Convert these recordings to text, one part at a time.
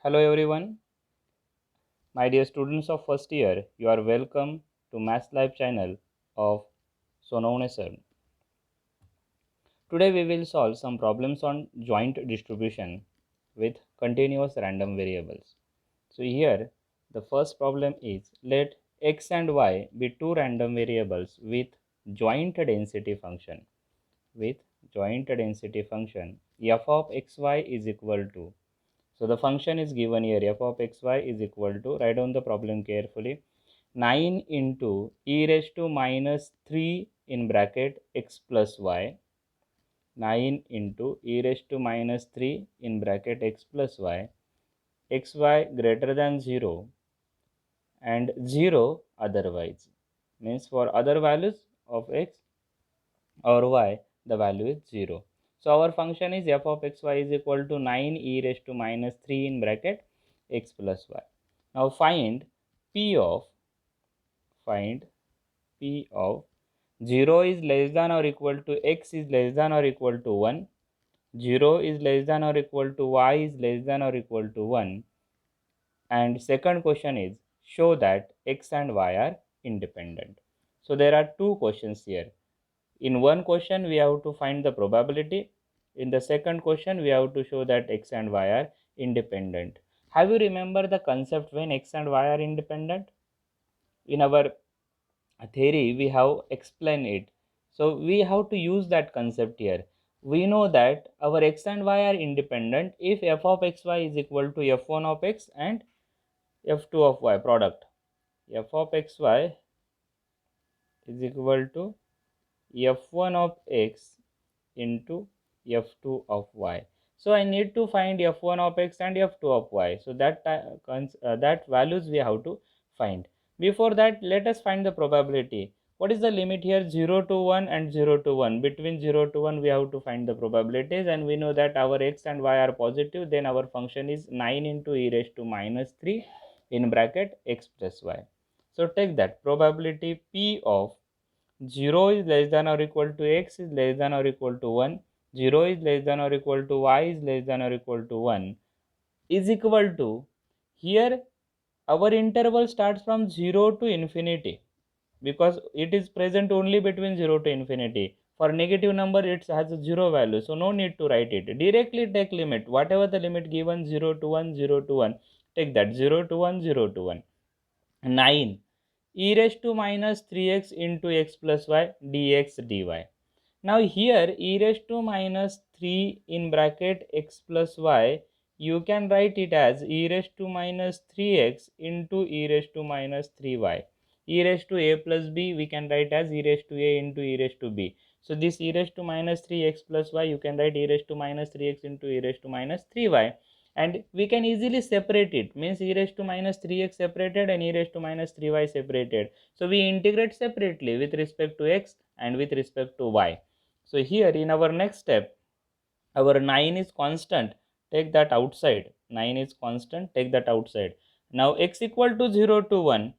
Hello everyone, my dear students of first year, you are welcome to Maths Live channel of Sonone sir. Today we will solve some problems on joint distribution with continuous random variables. So here the first problem is let x and y be two random variables with joint density function. With joint density function f of xy is equal to, so the function is given here, f of xy is equal to, write down the problem carefully, 9 into e raised to minus 3 in bracket x plus y, 9 into e raised to minus 3 in bracket x plus y, xy greater than 0 and 0 otherwise, means for other values of x or y the value is 0. So our function is f of xy is equal to 9 e raised to minus 3 in bracket x plus y. Now find p of 0 is less than or equal to x is less than or equal to 1, 0 is less than or equal to y is less than or equal to 1, and second question is show that x and y are independent. So there are two questions here. In one question we have to find the probability, in the second question we have to show that x and y are independent. Have you remember the concept when x and y are independent? In our theory we have explained it, so we have to use that concept here. We know that our x and y are independent if f of xy is equal to f1 of x and f2 of y product. F of xy is equal to f1 of x into f2 of y. So I need to find f1 of x and f2 of y, so that values we have to find. Before that, let us find the probability. What is the limit here? 0 to 1 and 0 to 1. Between 0 to 1 we have to find the probabilities, and we know that our x and y are positive, then our function is 9 into e raised to minus 3 in bracket x plus y. So take that probability p of 0 is less than or equal to x is less than or equal to 1, 0 is less than or equal to y is less than or equal to 1 is equal to, here our interval starts from 0 to infinity because it is present only between 0 to infinity. For negative number it has a 0 value, so no need to write it. Directly take limit, whatever the limit given, 0 to 1, 0 to 1, take that 0 to 1, 0 to 1. 9 e raised to minus 3x into x plus y dx dy. Now here e raised to minus 3 in bracket x plus y, you can write it as e raised to minus 3x into e raised to minus 3y. E raised to a plus b we can write as e raised to a into e raised to b. So this e raised to minus 3x plus y, you can write e raised to minus 3x into e raised to minus 3y, and we can easily separate it, means e raised to minus 3x separated and e raised to minus 3y separated. So we integrate separately with respect to x and with respect to y. So here in our next step, our 9 is constant, take that outside, 9 is constant, take that outside. Now x equal to 0 to 1,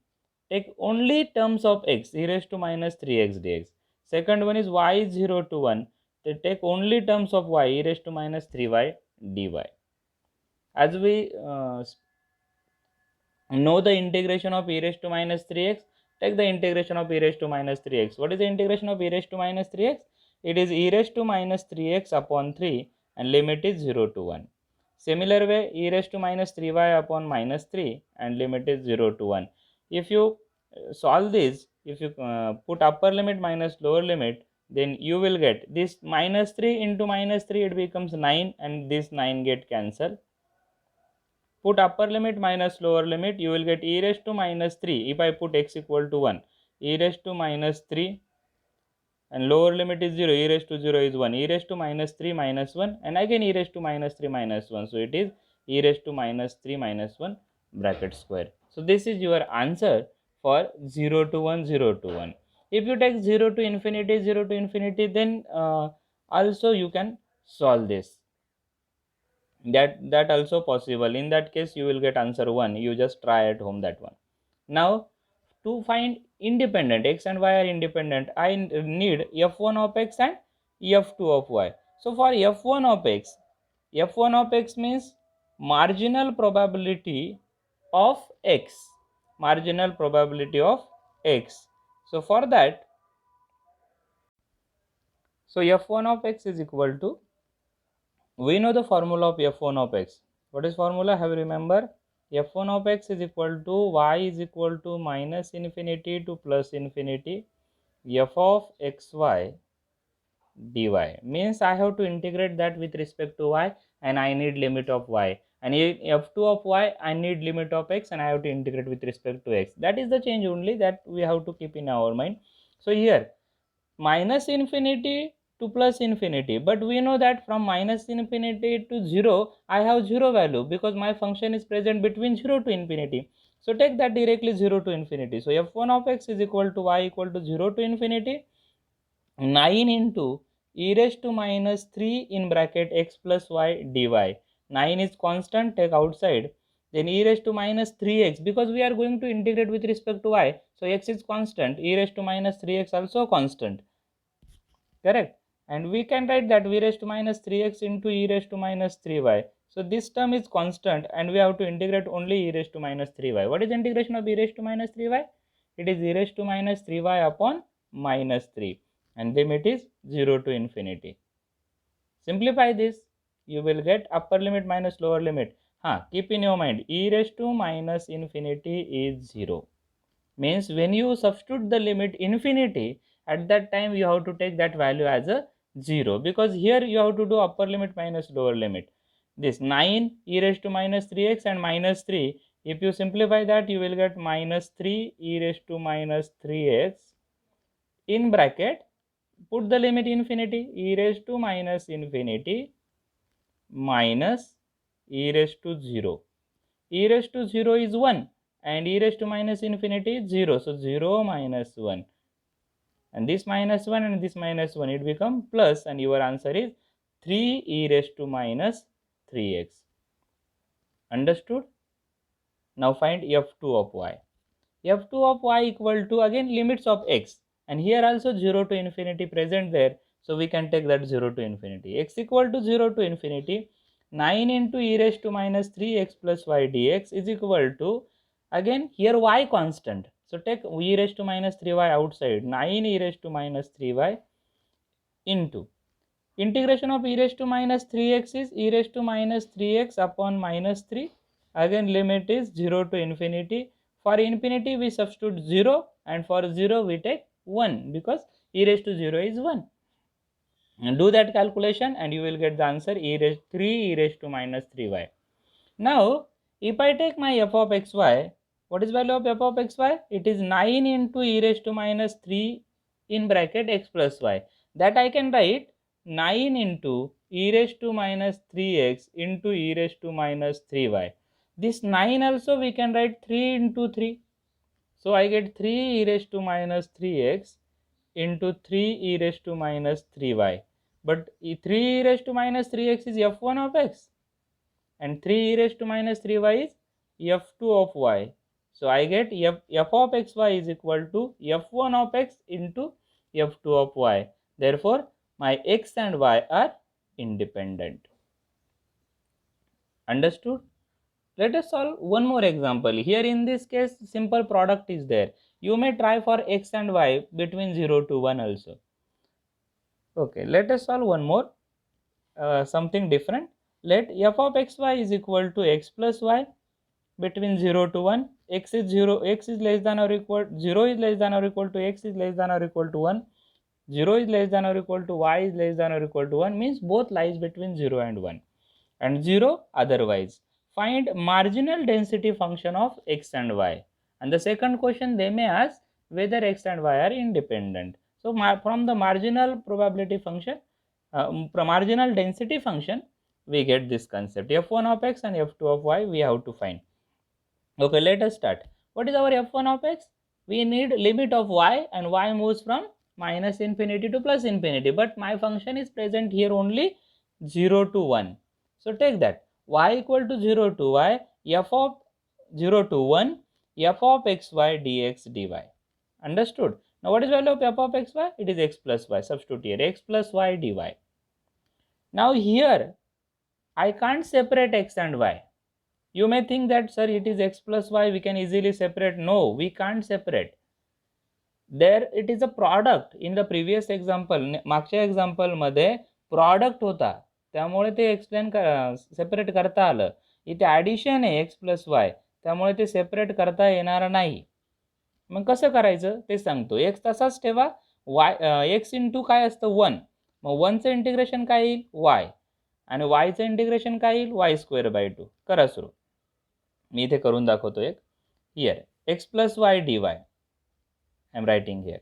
take only terms of x, e raised to minus 3x dx. Second one is y is 0 to 1, they take only terms of y, e raised to minus 3y dy. As we know the integration of e raised to minus 3x, take the integration of e raised to minus 3x. What is the integration of e raised to minus 3x? It is e raised to minus 3x upon 3 and limit is 0 to 1. Similar way, e raised to minus 3y upon minus 3 and limit is 0 to 1. If you solve this, if you put upper limit minus lower limit, then you will get this minus 3 into minus 3, it becomes 9 and this 9 get cancelled. Put upper limit minus lower limit, you will get e raised to minus 3. If I put x equal to 1, e raised to minus 3 and lower limit is 0, e raised to 0 is 1, e raised to minus 3 minus 1 and again e raised to minus 3 minus 1. So it is e raised to minus 3 minus 1 bracket square. So this is your answer for 0 to 1, 0 to 1. If you take 0 to infinity, 0 to infinity, then also you can solve this. That also possible. In that case you will get answer 1, you just try at home that one. Now to find independent, x and y are independent, I need f1 of x and f2 of y. So for f1 of x, f1 of x means marginal probability of x. Marginal probability of x. So for that, so f1 of x is equal to, we know the formula of f1 of x. What is formula? Have you remember? f1 of x is equal to y is equal to minus infinity to plus infinity f of xy dy. Means I have to integrate that with respect to y, and I need limit of y, and in f2 of y I need limit of x, and I have to integrate with respect to x. That is the change only that we have to keep in our mind. So here minus infinity to plus infinity, but we know that from minus infinity to 0 I have 0 value, because my function is present between 0 to infinity. So take that directly 0 to infinity. So f1 of x is equal to y equal to 0 to infinity 9 into e raised to minus 3 in bracket x plus y dy. 9 is constant, take outside, then e raised to minus 3x, because we are going to integrate with respect to y, so x is constant, e raised to minus 3x also constant, correct? And we can write that v raised to minus 3x into e raised to minus 3y. So this term is constant, and we have to integrate only e raised to minus 3y. What is integration of e raised to minus 3y? It is e raised to minus 3y upon minus 3, and limit is 0 to infinity. Simplify this, you will get upper limit minus lower limit. Keep in your mind, e raised to minus infinity is 0. Means when you substitute the limit infinity, at that time you have to take that value as a 0, because here you have to do upper limit minus lower limit. This 9 e raised to minus 3x and minus 3, if you simplify that, you will get minus 3 e raised to minus 3x in bracket, put the limit infinity, e raised to minus infinity minus e raised to 0. E raised to 0 is 1, and e raised to minus infinity is 0. So 0 minus 1, and this minus 1 and this minus 1, it become plus, and your answer is 3 e raised to minus 3x. Understood? Now find f2 of y. f2 of y equal to, again, limits of x, and here also 0 to infinity present there, so we can take that 0 to infinity. X equal to 0 to infinity 9 into e raised to minus 3x plus y dx is equal to, again here y constant, so take e raised to minus 3y outside, 9 e raised to minus 3y into integration of e raised to minus 3x is e raised to minus 3x upon minus 3, again limit is 0 to infinity. For infinity we substitute 0, and for 0 we take 1, because e raised to 0 is 1. And do that calculation, and you will get the answer 3 e raised to minus 3y. Now if I take my f of xy, what is value of f of xy? It is 9 into e raised to minus 3 in bracket x plus y. That I can write 9 into e raised to minus 3x into e raised to minus 3y. This 9 also we can write 3 into 3. So I get 3 e raised to minus 3x into 3 e raised to minus 3y. But 3 e raised to minus 3x is f1 of x, and 3 e raised to minus 3y is f2 of y. So I get f of xy is equal to f1 of x into f2 of y. Therefore, my x and y are independent. Understood? Let us solve one more example. Here in this case, simple product is there. You may try for x and y between 0 to 1 also. Okay, let us solve one more, something different. Let f of xy is equal to x plus y between 0 to 1. X is 0, x is less than or equal, 0 is less than or equal to x is less than or equal to 1. 0 is less than or equal to y is less than or equal to 1, means both lies between 0 and 1, and 0 otherwise. Find marginal density function of x and y. And the second question they may ask whether x and y are independent. So from the marginal probability function, from marginal density function, we get this concept. f1 of x and f2 of y we have to find. Okay, let us start. What is our f1 of x? We need limit of y, and y moves from minus infinity to plus infinity, but my function is present here only 0 to 1. So take that y equal to 0 to y, f of 0 to 1, f of xy dx dy. Understood? Now what is value of f of xy? It is x plus y. Substitute here x plus y dy. Now here I can't separate x and y. You may think that, sir, it is x plus y, we can easily separate. No, we can't separate. There it is a product. In the previous example, मागच्या example मध्ये product होता, त्यामुळे ते explain separate करता आलं. इथे addition आहे x plus वाय, त्यामुळे ते सेपरेट करता येणार नाही. मग कसं करायचं ते सांगतो. एक्स तसाच ठेवा, वाय एक्स इंटू काय असतं 1, मग 1चं इंटिग्रेशन काय येईल वाय, आणि वायचं इंटिग्रेशन काय येईल वाय स्क्वेअर बाय 2. करा सुरू. मी इथे करून दाखवतो एक. Here x plus Y D Y, I am writing here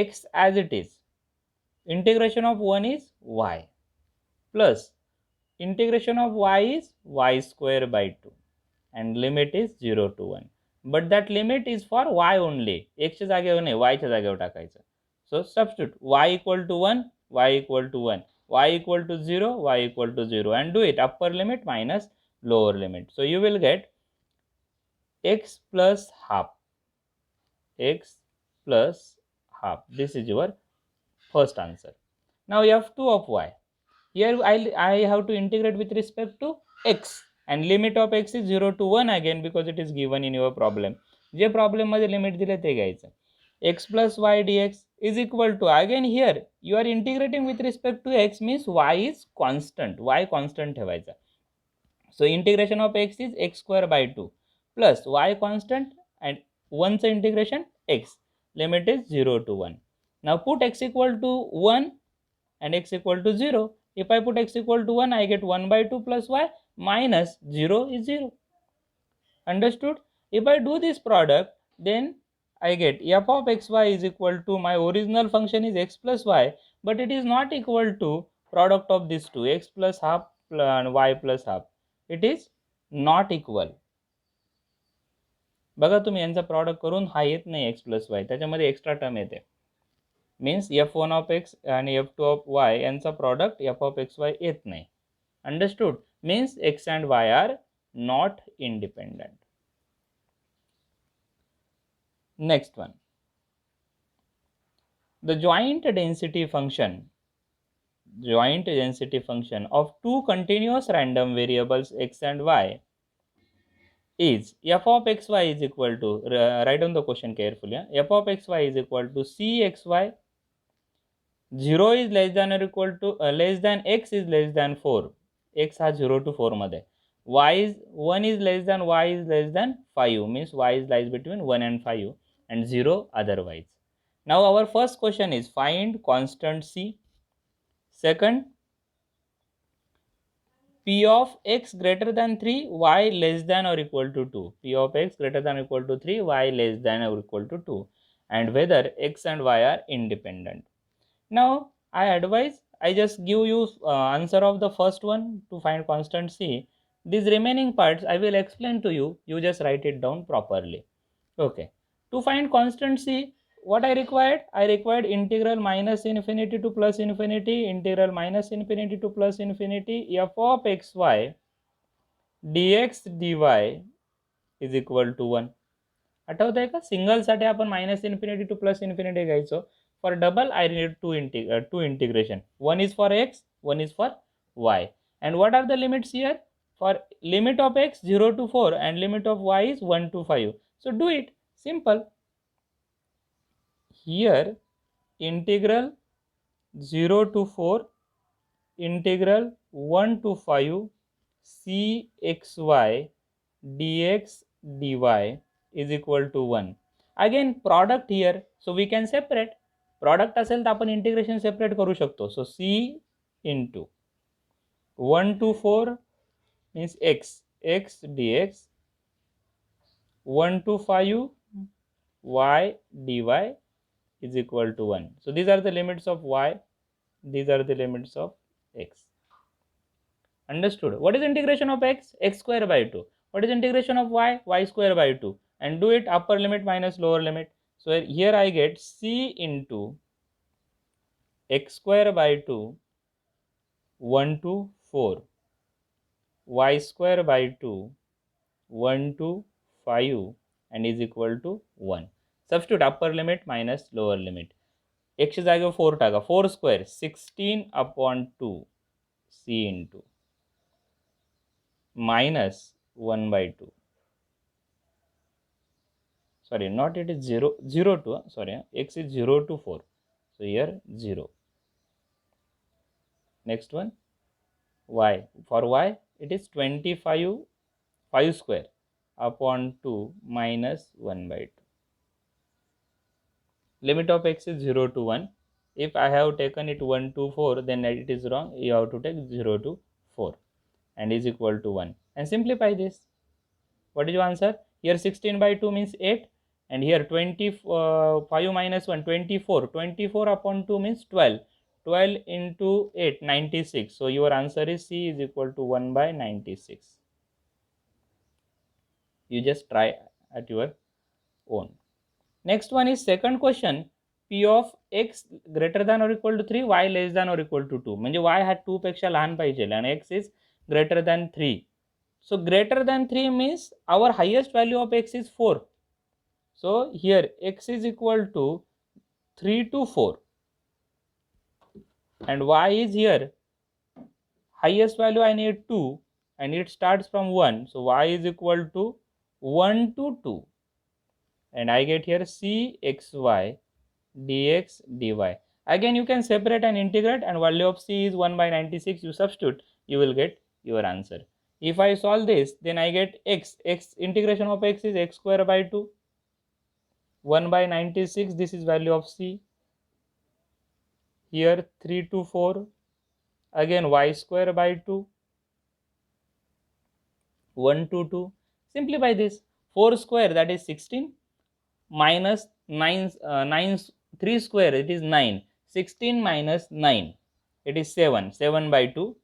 x as it is, integration of 1 is y, plus integration of y is y square by 2, and limit is 0 to 1. But that limit is for y only, x च्या जागेवर नाही, y च्या जागेवर टाकायचं. So substitute y equal to 1, y equal to 1, y equal to 0, y equal to 0, and do it upper limit minus lower limit. So you will get x plus half, x plus half. This is your first answer. Now f2 of y. Here I have to integrate with respect to x, and limit of x is 0 to 1 again, because it is given in your problem. J problem मध्ये limit दिले ते घ्यायचं. x plus y dx is equal to, again here you are integrating with respect to x, means y is constant, y constant ठेवायचा. So integration of x is x square by 2 plus y constant, and 1चं integration x, limit is 0 to 1. Now put x equal to 1 and x equal to 0. If I put x equal to 1, I get 1 by 2 plus y, minus 0 is 0. Understood? If I do this product, then I get f of xy is equal to, my original function is x plus y, but it is not equal to product of these two, x plus half and y plus half. It is not equal. बघा तुम्ही, यांचा product करून हा येत नाही x plus y, त्याच्यामध्ये extra term येते. Means f1 of x आणि f2 ऑफ वाय यांचा product f of x y येत नाही. Understood? Means x and y are not independent. Next one, the joint density function of two continuous random variables x and y is f of xy is equal to, write down the question carefully, f of xy is equal to cxy, 0 is less than or equal to less than x is less than 4, x हा 0 to 4 मध्ये, y is 1 is less than y is less than 5, means y is lies between 1 and 5, and 0 otherwise. Now our first question is find constant c. Second, p of x greater than 3, y less than or equal to 2. P of x greater than or equal to 3, y less than or equal to 2, and whether x and y are independent. Now I advise, I just give you answer of the first one to find constant c. These remaining parts I will explain to you, you just write it down properly. Okay, to find constant c, what I required? I required integral minus infinity to plus infinity, integral minus infinity to plus infinity, f of xy dx dy is equal to 1. आठवत आहे का? सिंगलसाठी आपण minus infinity to plus infinity घ्यायचो. For double I need to integration. One is for x, one is for y. And what are the limits here? For limit of x 0 to 4 and limit of y is 1 to 5. So do it. Simple. Here integral 0 to 4, integral 1 to 5 cxy dx dy is equal to 1. Again product here, so we can separate. Product असेल तर आपण integration separate करू शकतो. So c into 1 to 4 means x dx, 1 to 5 y dy is equal to 1. So these are the limits of y, these are the limits of x. Understood? What is integration of x? X square by 2. What is integration of y? Y square by 2. And do it upper limit minus lower limit. So here I get c into x square by 2, 1 to 4, y square by 2, 1 to 5, and is equal to 1. Substitute upper limit minus lower limit. x च्या जागेवर 4 टाका. 4 square 16/2 c into minus 1 by 2. Sorry, not it is 0, 0 to, sorry, x is 0 to 4. So here 0. Next one, y. For y, it is 25 5 square upon 2 minus 1 by 2. Limit of x is 0 to 1. If I have taken it 1 to 4, then it is wrong. You have to take 0 to 4 and is equal to 1. And simplify this. What is your answer? Here 16 by 2 means 8, and here 25 minus 1, 24. 24 upon 2 means 12. 12 into 8, 96. So your answer is C is equal to 1 by 96. You just try at your own. Next one is second question. P of x greater than or equal to 3, y less than or equal to 2. म्हणजे y हा 2 पेक्षा लहान पाहिजे आणि x is greater than 3. So greater than 3 means our highest value of x is 4. So here x is equal to 3 to 4 and y is here highest value I need 2 and it starts from 1. So y is equal to 1 to 2 and I get here cxy dx dy. Again you can separate and integrate, and value of c is 1 by 96. You substitute, you will get your answer. If I solve this, then I get x integration of x is x square by 2, 1 by 96. This is value of c. Here 3 to 4, again y square by 2, 1 to 2. Simplify this. 4 square, that is 16, minus 9 3 square, it is 9. 16 minus 9, it is 7. 7 by 2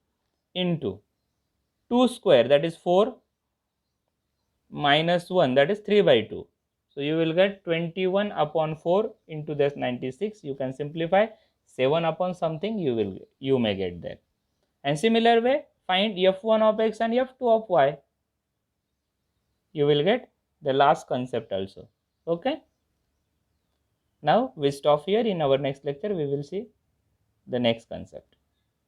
into 2 square, that is 4, minus 1, that is 3 by 2. So you will get 21 upon 4 into this 96. You can simplify 7 upon something, you may get there. And similar way, find f1 of x and f2 of y. You will get the last concept also. Okay. Now we stop here. In our next lecture we will see the next concept.